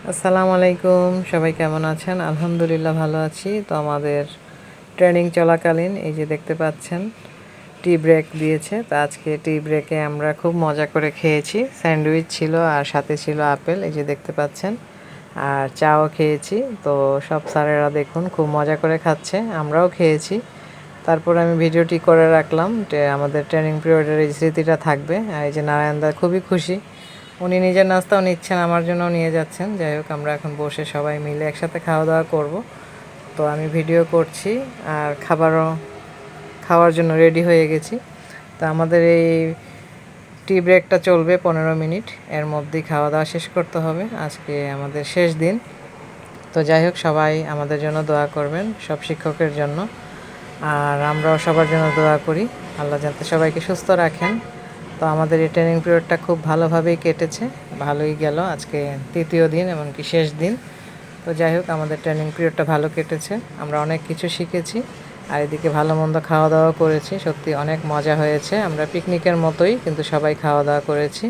আসসালামু আলাইকুম, সবাই কেমন আছেন? আলহামদুলিল্লাহ ভালো আছি। তো আমাদের ট্রেনিং চলাকালীন এই যে দেখতে পাচ্ছেন টি ব্রেক দিয়েছে। তো আজকে টি ব্রেকে আমরা খুব মজা করে খেয়েছি। স্যান্ডউইচ ছিল আর সাথে ছিল আপেল, এই যে দেখতে পাচ্ছেন। আর চাও খেয়েছি। তো সব স্যারেরা দেখুন খুব মজা করে খাচ্ছে, আমরাও খেয়েছি। তারপর আমি ভিডিওটি করে রাখলাম আমাদের ট্রেনিং পিরিয়ডের এই স্মৃতিটা থাকবে। আর এই যে নারায়ণদা খুবই খুশি, উনি নিজের নাস্তাও নিচ্ছেন, আমার জন্যও নিয়ে যাচ্ছেন। যাই হোক, আমরা এখন বসে সবাই মিলে একসাথে খাওয়া দাওয়া করব। তো আমি ভিডিও করছি আর খাওয়ার জন্য রেডি হয়ে গেছি। তো আমাদের এই টি ব্রেকটা চলবে 15 মিনিট, এর মধ্যেই খাওয়া দাওয়া শেষ করতে হবে। আজকে আমাদের শেষ দিন। তো যাই হোক, সবাই আমাদের জন্য দোয়া করবেন, সব শিক্ষকের জন্য। আর আমরাও সবার জন্য দোয়া করি, আল্লাহ যাতে সবাইকে সুস্থ রাখেন। তো আমাদের এই ট্রেনিং পিরিয়ডটা খুব ভালোভাবেই কেটেছে, ভালোই গেল। আজকে তৃতীয় দিন, এমনকি শেষ দিন। তো যাই হোক, আমাদের ট্রেনিং পিরিয়ডটা ভালো কেটেছে, আমরা অনেক কিছু শিখেছি। আর এদিকে ভালো মন্দ খাওয়া দাওয়া করেছি, সত্যি অনেক মজা হয়েছে। আমরা পিকনিকের মতোই কিন্তু সবাই খাওয়া দাওয়া করেছি।